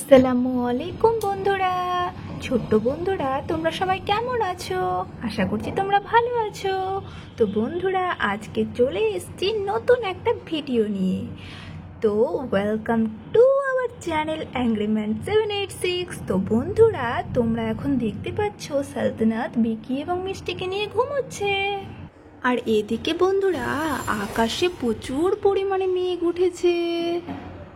আসসালামু আলাইকুম বন্ধুরা, ছোট্ট বন্ধুরা, তোমরা সবাই কেমন আছো? আশা করছি তোমরা ভালো আছো। তো বন্ধুরা, আজকে চলে এসেছি নতুন একটা ভিডিও নিয়ে। তো ওয়েলকাম টু আওয়ার চ্যানেল অ্যাংরিম্যান 786। তো বন্ধুরা, তোমরা এখন দেখতে পাচ্ছ সালতানাত বিকি এবং মিষ্টিকে নিয়ে ঘুমোচ্ছে। আর এদিকে বন্ধুরা, আকাশে প্রচুর পরিমাণে মেঘ উঠেছে।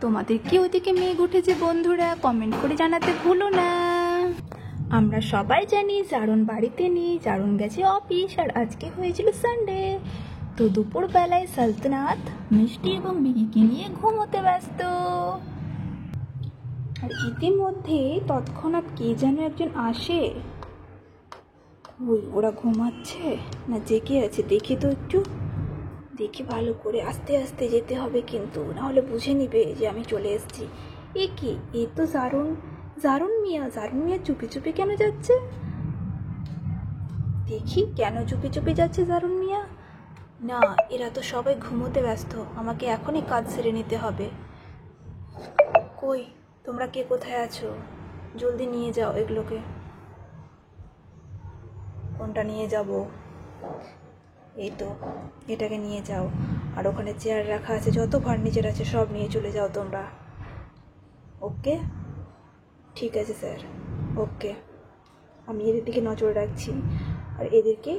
তোমাদের কি ওদিকে মেঘ উঠেছে বন্ধুরা? কমেন্ট করে জানাতে ভুলো না। আমরা সবাই জানি জারণ বাড়িতে নেই, জারণ গেছে অফিস, আর আজকে হয়েছিল সানডে। তো দুপুর বেলায় সালতানাত মিষ্টি এবং বিকিকে নিয়ে ঘুমোতে ব্যস্ত। আর ইতিমধ্যে তৎক্ষণাৎ কে যেন একজন আসে। ওই ওরা ঘুমাচ্ছে না জেগে আছে? দেখি তো একটু, দেখি ভালো করে। আস্তে আস্তে যেতে হবে কিন্তু, নাহলে বুঝে নিবে যে আমি চলে এসেছি। এ কি, এ তো জারুন মিয়া চুপি চুপি কেন যাচ্ছে? দেখি কেন চুপি চুপি যাচ্ছে জারুন মিয়া। না, এরা তো সবাই ঘুমোতে ব্যস্ত, আমাকে এখনই কাজ সেরে নিতে হবে। কই তোমরা কে কোথায় আছো? জলদি নিয়ে যাও এগুলোকে। কোনটা নিয়ে যাব? এই তো, এটাকে নিয়ে যাও। আর ওখানে চেয়ার রাখা আছে, যত ফার্নিচার আছে সব নিয়ে চলে যাও তোমরা। ওকে, ঠিক আছে স্যার, ওকে। আমি এদের দিকে নজর রাখছি আর এদেরকে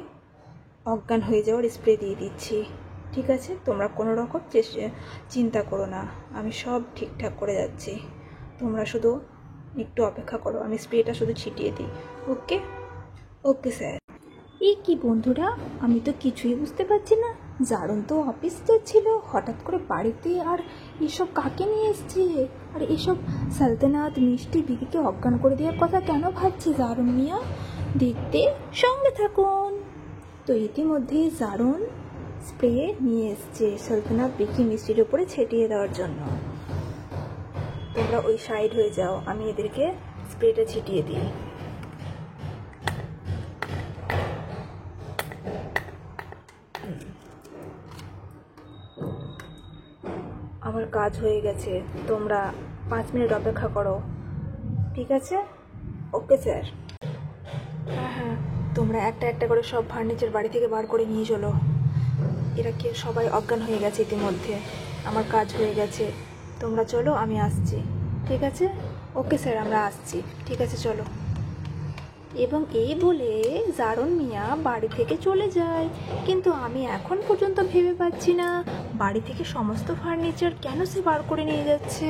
অজ্ঞান হয়ে যাওয়ার স্প্রে দিয়ে দিচ্ছি। ঠিক আছে, তোমরা কোনো রকম চিন্তা করো না, আমি সব ঠিকঠাক করে যাচ্ছি। তোমরা শুধু একটু অপেক্ষা করো, আমি স্প্রেটা শুধু ছিটিয়ে দিই। ওকে ওকে স্যার। এই কি বন্ধুরা, আমি তো কিছুই বুঝতে পারছি না। জারণ তো অফিস যাচ্ছিল, হঠাৎ করে বাড়িতে আর এসব কাকে নিয়ে এসছে? আর এসব সালতানাত মিষ্টি বিকিকে অজ্ঞান করে দেওয়ার কথা কেন ভাবছে জারণ মিয়া? দেখতে সঙ্গে থাকুন। তো ইতিমধ্যে জারণ স্প্রে নিয়ে এসছে সালতানাত বিকি মিষ্টির উপরে ছিটিয়ে দেওয়ার জন্য। তোমরা ওই সাইড হয়ে যাও, আমি এদেরকে স্প্রেটা ছিটিয়ে দিই। আমার কাজ হয়ে গেছে, তোমরা 5 মিনিট অপেক্ষা করো। ঠিক আছে? Okay sir. হ্যাঁ হ্যাঁ, তোমরা একটা একটা করে সব ফার্নিচার বাড়ি থেকে বার করে নিয়ে চলো। এরা কি সবাই অজ্ঞান হয়ে গেছে ইতিমধ্যে। আমার কাজ হয়ে গেছে, তোমরা চলো, আমি আসছি। ঠিক আছে? ওকে স্যার, আমরা আসছি। ঠিক আছে, চলো। এবং এই বলে জারণ মিয়া বাড়ি থেকে চলে যায়। কিন্তু আমি এখন পর্যন্ত ভেবে পাচ্ছি না বাড়ি থেকে সমস্ত ফার্নিচার কেন সে বার করে নিয়ে যাচ্ছে।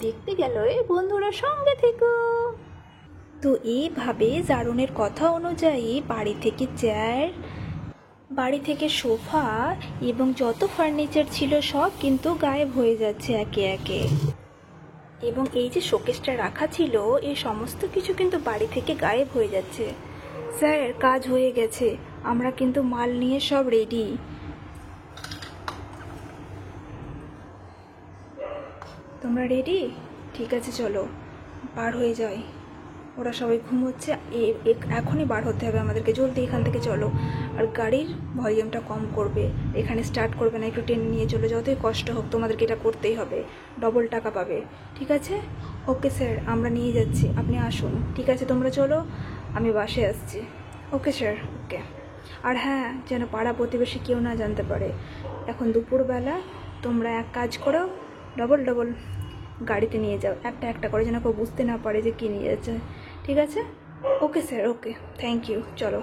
দেখতে গেল বন্ধুরা, সঙ্গে থেকো। তো এইভাবে জারণের কথা অনুযায়ী বাড়ি থেকে চেয়ার, বাড়ি থেকে সোফা এবং যত ফার্নিচার ছিল সব কিন্তু গায়েব হয়ে যাচ্ছে একে একে। এবং এই যে শোকেসটা রাখা ছিল, এই সমস্ত কিছু কিন্তু বাড়ি থেকে গায়েব হয়ে যাচ্ছে। স্যার, কাজ হয়ে গেছে, আমরা কিন্তু মাল নিয়ে সব রেডি। তোমরা রেডি? ঠিক আছে, চলো বার হয়ে যাই। ওরা সবাই ঘুমোচ্ছে, এখনই বার হতে হবে আমাদেরকে, জলদি এখান থেকে চলো। আর গাড়ির ভলিউমটা কম করবে, এখানে স্টার্ট করবে না, একটু টেনে নিয়ে চলে, যতই কষ্ট হোক তোমাদেরকে এটা করতেই হবে, ডবল টাকা পাবে। ঠিক আছে? ওকে স্যার, আমরা নিয়ে যাচ্ছি, আপনি আসুন। ঠিক আছে, তোমরা চলো, আমি বাসে আসছি। ওকে স্যার, ওকে। আর হ্যাঁ, যেন পাড়া প্রতিবেশী কেউ না জানতে পারে। এখন দুপুরবেলা, তোমরা এক কাজ করো, ডবল ডবল গাড়িতে নিয়ে যাও, একটা একটা করে, যেন কেউ বুঝতে না পারে যে কী নিয়ে যাচ্ছে। ঠিক আছে? Okay sir, okay, thank you, চলো।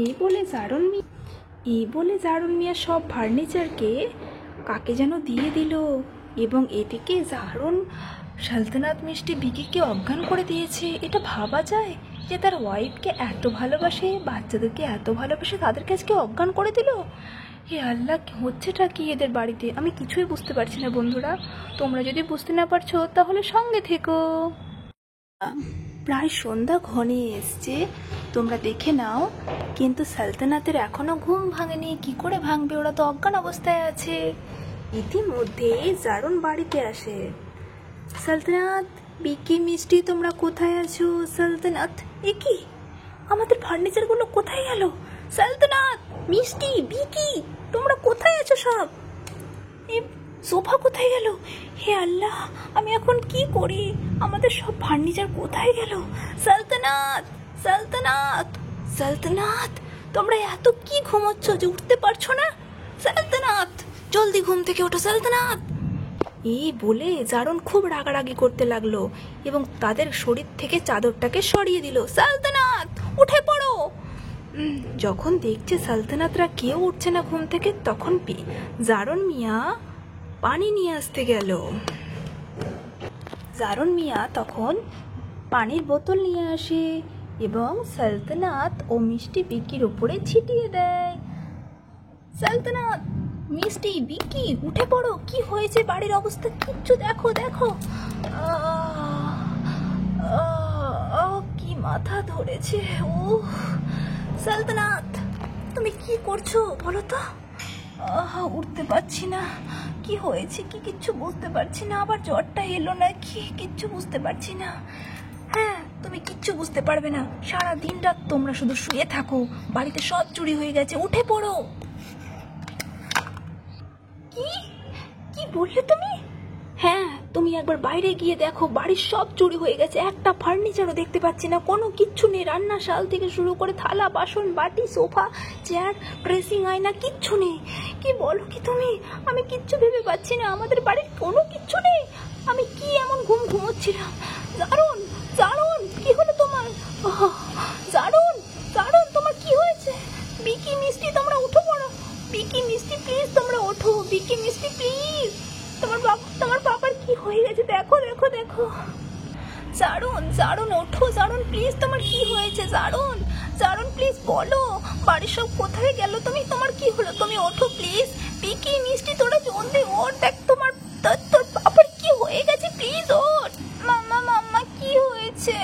এই বলে জারণ মিয়া সব ফার্নিচারকে কাকে যেন দিয়ে দিল। এবং এদিকে জারণ সালতানাত মিষ্টি বিকিকে অজ্ঞান করে দিয়েছে। এটা ভাবা যায় যে তার ওয়াইফকে এত ভালোবাসে, বাচ্চাদেরকে এত ভালোবাসে, তাদেরকে আজকে অজ্ঞান করে দিল। হে আল্লাহ, হচ্ছেটা কি এদের বাড়িতে? আমি কিছুই বুঝতে পারছি না বন্ধুরা। তোমরা যদি বুঝতে না পারছো তাহলে সঙ্গে থেকো। প্রায় সন্ধ্যা ঘনিয়ে এসছে, তোমরা দেখে নাও। কিন্তু সালতানাতের এখনো ঘুম ভাঙেনি। কি করে ভাঙবে? ওরা তো অজ্ঞান অবস্থায় আছে। ইতিমধ্যে জারণ বাড়িতে আসে। সালতানাত, বিকি, মিষ্টি, তোমরা কোথায় আছো? সালতানাত, এ কি, আমাদের ফার্নিচারগুলো কোথায় গেল? সালতানাত, মিষ্টি, বিকি, তোমরা কোথায় আছো সব? সোফা কোথায় গেল? হে আল্লাহ, আমি এখন কি করি? আমাদের সব ফার্নিচার কোথায় গেল? সালতানাত, সালতানাত, সালতানাত, তোমরা এত কি ঘুমোচ্ছ যে উঠতে পারছো না? সালতানাত, জলদি ঘুম থেকে ওঠো সালতানাত। এই বলে জারণ খুব রাগারাগি করতে লাগলো এবং তাদের শরীর থেকে চাদরটাকে সরিয়ে দিল। সালতানাত, উঠে পড়ো। যখন দেখছে সালতানাতরা কেউ উঠছে না ঘুম থেকে, তখন জারণ মিয়া পানি নিয়ে আসতে গেল। জারণ মিয়া তখন পানির বোতল নিয়ে আসে এবং সালতানাত ও মিষ্টি বিকির উপরে ছিটিয়ে দেয়। সালতানাত, মিষ্টি, বিকি, উঠে পড়ো। কি হয়েছে? বাড়ির অবস্থা কিচ্ছু দেখো, দেখো। কি মাথা ধরেছে। সালতানাত, তুমি কি করছো বলো তো? উঠতে পারছি না। কি হয়েছে কি কিচ্ছু বুঝতে পারছি না। আবার জ্বরটা এলো নাকি কিচ্ছু বুঝতে পারছি না। হ্যাঁ, তুমি কিচ্ছু বুঝতে পারবে না। সারা দিন রাত তোমরা শুধু শুয়ে থাকো। বাড়িতে সব চুরি হয়ে গেছে। উঠে পড়ো। কি কি বললে তুমি? হ্যাঁ, তুমি একবার বাইরে গিয়ে দেখো, বাড়ির সব চুরি হয়ে গেছে। একটা ফার্নিচারও দেখতে পাচ্ছি না, কোনো কিচ্ছু নেই। রান্না শাল থেকে শুরু করে থালা বাসন বাটি সোফা চেয়ার ড্রেসিং আয়না কিচ্ছু নেই। কি বলো কি তুমি? আমি কিচ্ছু ভেবে পাচ্ছি না। আমাদের বাড়ির কোনো কিচ্ছু নেই। আমি কি এমন ঘুম ঘুমোচ্ছিলাম? জারণ, জারণ, কি হলো তোমার? জারণ, জারণ, তোমার কি হয়েছে? বিকি, মিষ্টি, তোমরা উঠে পড়ো। বিকি, মিষ্টি, প্লিজ তোমরা ওঠো। বিকি, মিষ্টি, প্লিজ। তোমার বাবার কি হয়ে গেছে? দেখো, দেখো, দেখো। জারণ, জারণ, ওঠো। জারণ, প্লিজ, তোমার কি হয়েছে? জারণ, জারণ, প্লিজ বলো। বাড়ির সব কোথায় গেল? তোমার কি হলো? তুমি ওঠো প্লিজ। বিকি, মিষ্টি, তোরা জলদি ওঠ। দেখ তোর বাবার কি হয়ে গেছে। প্লিজ ওঠ। মাম্মা, মাম্মা, কি হয়েছে?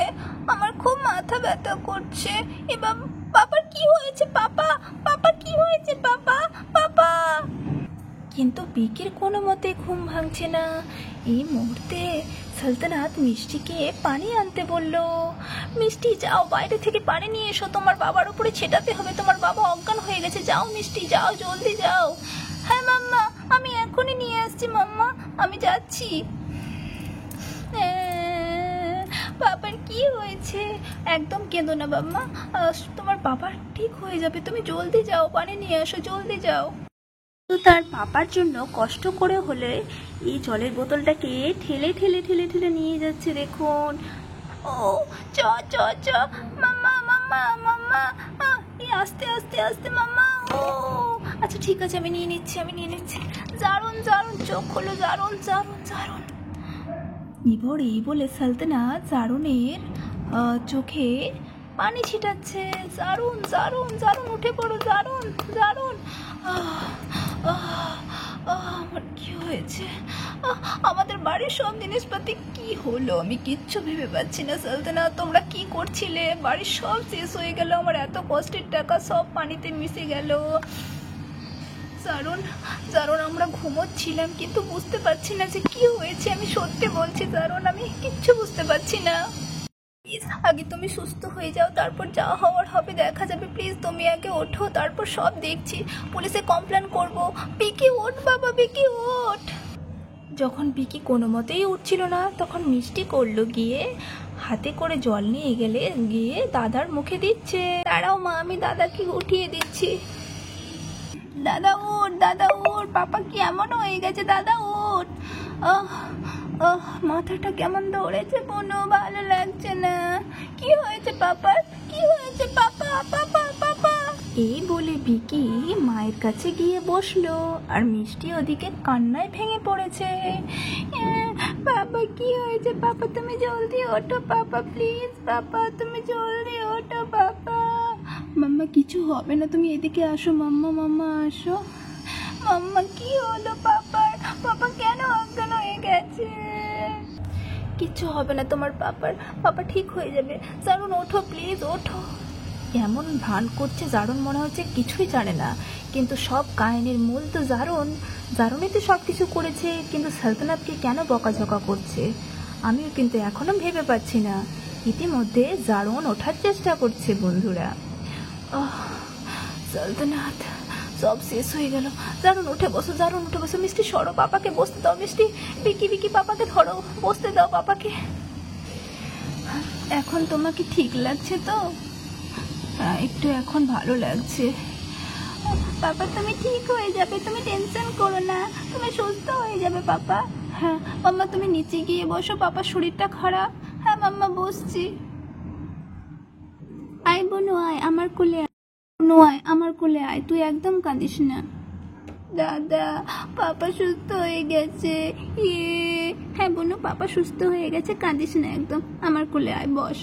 আমার খুব মাথা ব্যথা করছে। এবার বাবার কি হয়েছে? পাপা, পাপা, কি হয়েছে? পাপা, পাপা। কিন্তু বিকির কোনো মতে ঘুম ভাঙছে না। এই মুহূর্তে সালতানাত মিষ্টিকে পানি আনতে বলল। মিষ্টি, যাও বাইরে থেকে পানি নিয়ে এসো। তোমার বাবার উপরে ছেটাতে হবে। তোমার বাবা অজ্ঞান হয়ে গেছে। যাও মিষ্টি, যাও, জলদি যাও। হ্যাঁ মাম্মা, আমি এখনই নিয়ে আসছি মাম্মা, আমি যাচ্ছি। বাবার কি হয়েছে? একদম কেঁদো না বাম্মা, তোমার বাবার ঠিক হয়ে যাবে। তুমি জলদি যাও, পানি নিয়ে আসো, জলদি যাও। তো তার পাপার জন্য কষ্ট করে হলে এই জলের বোতলটাকে ঠেলে ঠেলে ঠেলে ঠেলে নিয়ে যাচ্ছে। দেখুন। ও চ চ চ, মাম্মা, মাম্মা, মাম্মা, আস্তে আস্তে আস্তে মাম্মা। ও আচ্ছা ঠিক আছে, আমি নিয়ে নিচ্ছি, আমি নিয়ে নিচ্ছি। জারণ, জারণ, চোখ খোলো। জারণ, জারণ, জারণ। এবার এই বলে সালতানাত জারণের চোখে পানি ছিটাচ্ছে। জারণ, জারণ, জারণ, উঠে পড়ো। জারণ, জারণ। আমার কি হয়েছে? আমাদের বাড়ির সব জিনিসপাতি কি হলো? আমি কিচ্ছু ভেবে পাচ্ছি না। সালতানাত, তোমরা কি করছিলে? বাড়ির সব শেষ হয়ে গেল। আমার এত কষ্টের টাকা সব পানিতে মিশে গেল। জারণ, জারণ, আমরা ঘুমোচ্ছিলাম কিন্তু বুঝতে পারছি না যে কি হয়েছে। আমি সত্যি বলছি জারণ, আমি কিচ্ছু বুঝতে পারছি না। প্লিজ আগে তুমি সুস্থ হয়ে যাও, তারপর যা হওয়ার হবে দেখা যাবে। প্লিজ তুমি আগে ওঠো, তারপর সব দেখছি। পুলিশে কমপ্লেন করব। বিকি ওঠ বাবা, বিকি ওঠ। যখন বিকি কোনো মতেই উঠছিল না, তখন মিষ্টি করলো গিয়ে হাতে করে জল নিয়ে গিয়ে দাদার মুখে দিচ্ছে। দাঁড়াও মা, আমি দাদাকে উঠিয়ে দিচ্ছি। দাদা ওঠ, দাদা ওঠ। পাপা কি এমন হয়ে গেছে? দাদা ওঠ। মাথাটা কেমন ধরেছে কোনো, ভালো লাগছে না। কি হয়েছে পাপার? কি হয়েছে পাপা, পাপা, পাপা? এই বলে বিকি মায়ের কাছে গিয়ে বসলো আর মিষ্টি ওদিকে কান্নায় ভেঙে পড়েছে। বাবা কি হয়েছে? পাপা তুমি জলদি ওঠো। পাপা প্লিজ, পাপা তুমি জলদি ওঠো। পাপা, মাম্মা কিছু হবে না, তুমি এদিকে আসো। মাম্মা, মাম্মা আসো। মাম্মা কি হলো পাপার? পাপা কেন অজ্ঞান হয়ে গেছে? কিচ্ছু হবে না তোমার পাপার, পাপা ঠিক হয়ে যাবে। জারণ ওঠো প্লিজ, ওঠো। এমন ভান করছে জারণ মনে হচ্ছে কিছুই জানে না, কিন্তু সব কাহিনীর মূল তো জারণই তো সব কিছু করেছে। কিন্তু সালতানাতকে কেন বকাঝকা করছে আমিও কিন্তু এখনো ভেবে পাচ্ছি না। ইতিমধ্যে জারণ ওঠার চেষ্টা করছে বন্ধুরা। সালতানাত, সব শেষ হয়ে গেল। জারুন উঠে বসো, জারুন উঠে বসো। মিষ্টি সরো, পাপাকে বসতে দাও। মিষ্টি, বিকি বিকি পাপাকে ধরো, বসতে দাও পাপাকে। এখন তোমাকে ঠিক লাগছে তো? হ্যাঁ, একটু এখন ভালো লাগছে। পাপা তুমি ঠিক হয়ে যাবে, তুমি টেনশন করো না, তুমি সুস্থ হয়ে যাবে পাপা। হ্যাঁ মাম্মা, তুমি নিচে গিয়ে বসো, পাপার শরীরটা খারাপ। হ্যাঁ মাম্মা, বসছি। আয় বোনু, আয় আমার কোলে আয়। বোনু আয় আমার কোলে আয়, তুই একদম কাঁদিস না। দাদা, পাপা সুস্থ হয়ে গেছে। ইয়ে, হ্যাঁ বোনু, পাপা সুস্থ হয়ে গেছে, কাঁদিস না একদম। আমার কোলে আয়, বস।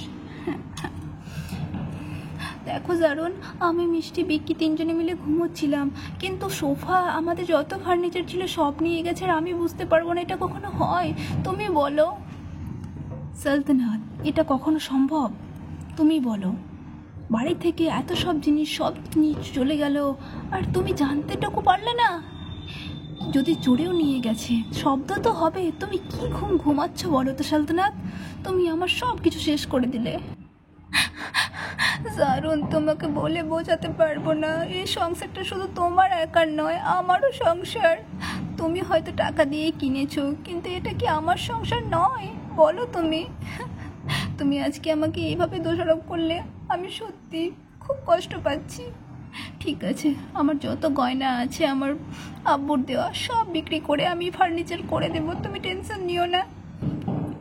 দেখো জারুন, আমি মিষ্টি বিক্কি তিনজনে মিলে ঘুমোচ্ছিলাম, কিন্তু সোফা আমাদের যত ফার্নিচার ছিল সব নিয়ে গেছে, আর আমি বুঝতে পারবো না। এটা কখনো হয়? তুমি বলো সালতানাত, এটা কখনো সম্ভব? তুমি বলো। বাড়ি থেকে এত সব জিনিস সব নিয়ে চলে গেল, আর তুমি জানতেটুকু পারলে না? যদি চোরেও নিয়ে গেছে, শব্দ তো হবে। তুমি কি ঘুমাচ্ছ বলো তো সালতানাত? তুমি আমার সব কিছু শেষ করে দিলে। জারুন, তোমাকে বলে বোঝাতে পারবো না। এই সংসারটা শুধু তোমার একার নয়, আমারও সংসার। তুমি হয়তো টাকা দিয়ে কিনেছো, কিন্তু এটা কি আমার সংসার নয়? বলো তুমি। তুমি আজকে আমাকে এইভাবে দোষারোপ করলে আমি সত্যি খুব কষ্ট পাচ্ছি। ঠিক আছে, আমার যত গয়না আছে আমার আব্বুর দেওয়া সব বিক্রি করে আমি ফার্নিচার করে দেবো, তুমি টেনশন নিও না।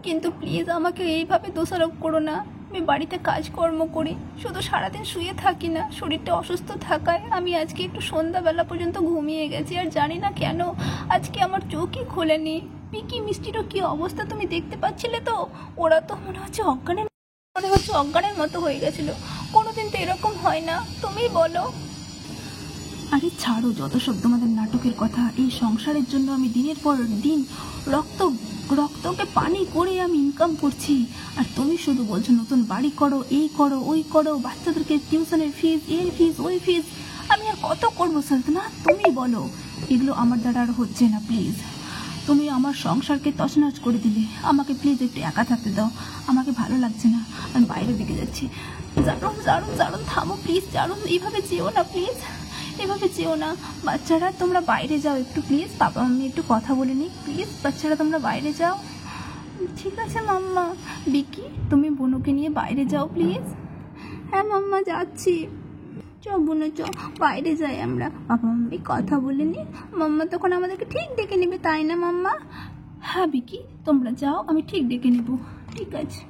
কিন্তু প্লিজ আমাকে এইভাবে দোষারোপ করো না। আমি বাড়িতে কাজকর্ম করি, শুধু সারাদিন শুয়ে থাকি না। শরীরটা অসুস্থ থাকায় আমি আজকে একটু সন্ধ্যাবেলা পর্যন্ত ঘুমিয়ে গেছি, আর জানি না কেন আজকে আমার চোখই খোলেনি। পিকি মিষ্টিরও কি অবস্থা তুমি দেখতে পাচ্ছিলে তো? ওরা তো মনে হচ্ছে অজ্ঞানের মতো হয়ে গেছিল। কোনোদিন তো এরকম হয় না, তুমি বলো। আরে ছাড়ো যত সব তোমাদের নাটকের কথা। এই সংসারের জন্য আমি দিনের পর দিন রক্তকে পানি করে আমি ইনকাম করছি, আর তুমি শুধু বলছো নতুন বাড়ি করো, এই করো, ওই করো, বাচ্চাদেরকে টিউশনের ফিস, এর ফিস, ওই ফিস। আমি আর কত করবো সালতানা? তুমি বলো। এগুলো আমার দ্বারা আর হচ্ছে না। প্লিজ, তুমি আমার সংসারকে তছনছ করে দিলে। আমাকে প্লিজ একটু একা থাকতে দাও, আমাকে ভালো লাগছে না, আমি বাইরের দিকে যাচ্ছি। জারুন জারুন জারুন, থামো প্লিজ। জারুন, এইভাবে যেও না প্লিজ, এভাবে যেও না। বাচ্চারা তোমরা বাইরে যাও একটু প্লিজ, বাবা আমি একটু কথা বলে নিই প্লিজ। বাচ্চারা তোমরা বাইরে যাও। ঠিক আছে মাম্মা। বিকি, তুমি বোনুকে নিয়ে বাইরে যাও প্লিজ। হ্যাঁ মাম্মা, যাচ্ছি। চ বোনু, চ বাইরে যাই আমরা, বাবা মাম্মি কথা বলে নি। মাম্মা তখন আমাদেরকে ঠিক ডেকে নেবে, তাই না মাম্মা? হ্যাঁ বিকি, তোমরা যাও, আমি ঠিক ডেকে নেব। ঠিক আছে,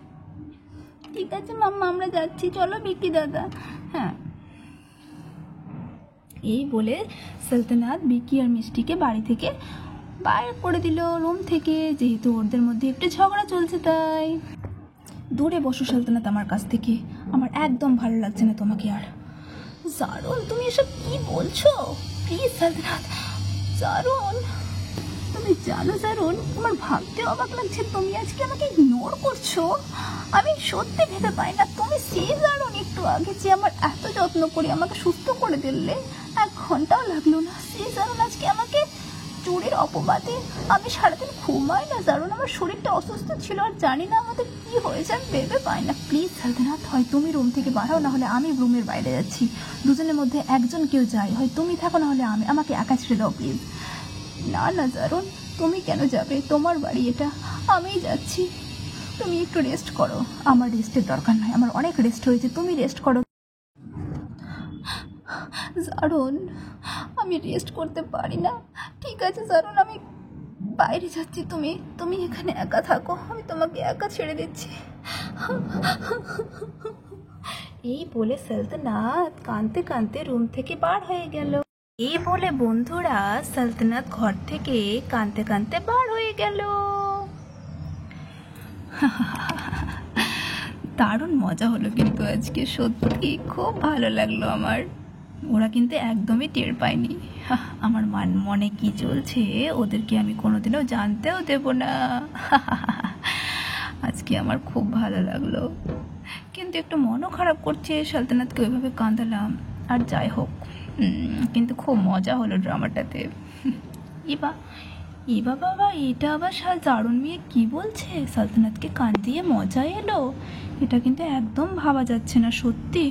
ঠিক আছে মাম্মা, আমরা যাচ্ছি। চলো বিকি দাদা। হ্যাঁ। এই বলে সালতানাত বিকি আর মিষ্টিকে বাড়ি থেকে বাইরে করে দিল, রুম থেকে, যেহেতু ওদের মধ্যে একটু ঝগড়া চলছে তাই। দূরে বসো সালতানাত আমার কাছ থেকে, আমার একদম ভালো লাগছে না তোমাকে আর। জারুন, তুমি এসব কি বলছো? প্লিজ সালতানাত। জারুন, তুমি জানো জারুন, আমার ভাবতে অবাক লাগছে তুমি আজকে আমাকে ইগনোর করছো। আমি সত্যি ভেবে পাই না, তুমি সেই জারুন একটু আগে যে আমার এত যত্ন করে আমাকে সুস্থ করে দিলে, 1 ঘন্টাও লাগলো না। সেই জারুন আজকে আমাকে চোরের অপবাদে আমি সারাদিন ঘুমাই না। জারুন, আমার শরীরটা অসুস্থ ছিল, আর জানি না আমাদের কি হয়েছে, আমি ভেবে পাই না। প্লিজ সালতানাত, হয় তুমি রুম থেকে বাড়াও, না হলে আমি রুমের বাইরে যাচ্ছি। দুজনের মধ্যে একজন কেউ যায়, হয় তুমি থাকো না হলে আমি। আমাকে একা ছেড়ে দাও প্লিজ। না না জারুন, তুমি কেন যাবে? তোমার বাড়ি এটা, আমিই যাচ্ছি। তুমি একটু রেস্ট করো। আমার রেস্টের দরকার নয়, আমার অনেক রেস্ট হয়েছে, তুমি রেস্ট করো। জারুন, আমি রেস্ট করতে পারি না। ঠিক আছে জারুন, আমি বাইরে যাচ্ছি, তুমি এখানে একা থাকো, আমি তোমাকে একা ছেড়ে দিচ্ছি। এই বলে সালতানাত কাঁদতে কাঁদতে রুম থেকে বার হয়ে গেল। এই বলে বন্ধুরা, সালতানাত ঘর থেকে কাঁদতে কাঁদতে বার হয়ে গেল। দারুণ মজা হলো কিন্তু আজকে, সত্যি খুব ভালো লাগলো আমার। ওরা কিন্তু একদমই টের পায়নি আমার মনে কি চলছে, ওদেরকে আমি কোনোদিনও জানতেও দেব না। আজকে আমার খুব ভালো লাগলো, কিন্তু একটু মনও খারাপ করছে, সালতানাতকে ওইভাবে কাঁদালাম। আর যাই হোক, কিন্তু খুব মজা হলো ড্রামাটাতে। এবা বাবা, এটা আবার জারুন মেয়ে কি বলছে? সালতানাতকে কাঁদিয়ে মজা এলো? এটা কিন্তু একদম ভাবা যাচ্ছে না সত্যি।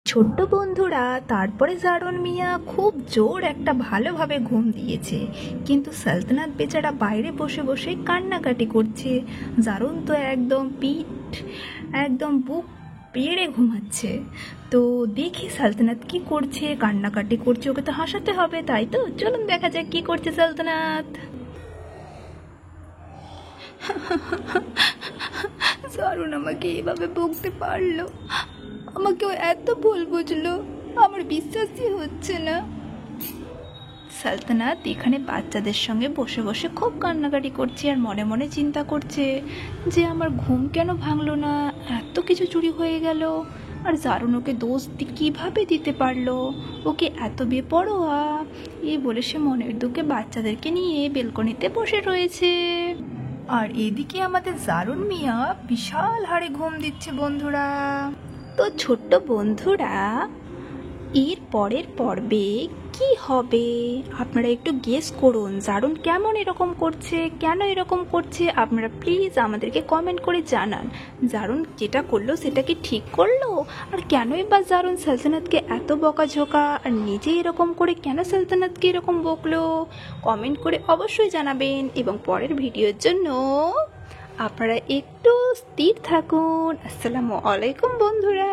ছোট্ট বন্ধুরা, তারপরে জারণ মিয়া খুব জোর একটা ভালোভাবে ঘুম দিয়েছে, কিন্তু সালতানাত বেচারা বাইরে বসে বসে কান্নাকাটি করছে। জারণ তো একদম বুক পেড়ে ঘুমাচ্ছে। তো দেখি সালতানাত কি করছে, কান্নাকাটি করছে, ওকে তো হাসাতে হবে, তাই তো? চলুন দেখা যাক কি করছে সালতানাত। জারণ আমাকে এভাবে বকতে পারলো, আমাকেও এত ভুল বুঝলো, আমার বিশ্বাসই হচ্ছে না। সালতানাত এখানে বাচ্চাদের সঙ্গে বসে বসে খুব কান্নাকাটি করছে আর মনে মনে চিন্তা করছে যে আমার ঘুম কেন ভাঙলো না, এত কিছু চুরি হয়ে গেল, আর জারণ ওকে দোষ কীভাবে দিতে পারলো, ওকে এত বেপরোয়া। এই বলে সে মনের দুঃখে বাচ্চাদেরকে নিয়ে বেলকনিতে বসে রয়েছে। আর এদিকে আমাদের জারণ মিয়া বিশাল হারে ঘুম দিচ্ছে বন্ধুরা। তো ছোট্ট বন্ধুরা, এর পরের পর্বে কি হবে আপনারা একটু গেস করুন। জারণ কেমন এরকম করছে, কেন এরকম করছে, আপনারা প্লিজ আমাদেরকে কমেন্ট করে জানান। জারণ যেটা করলো সেটা কি ঠিক করলো, আর কেনই বা জারণ সালতানাতকে এত বকাঝোকা, আর নিজে এরকম করে কেন সালতানাতকে এরকম বকলো, কমেন্ট করে অবশ্যই জানাবেন। এবং পরের ভিডিওর জন্য আপনারা একটু স্থির থাকুন। আসসালামু আলাইকুম বন্ধুরা।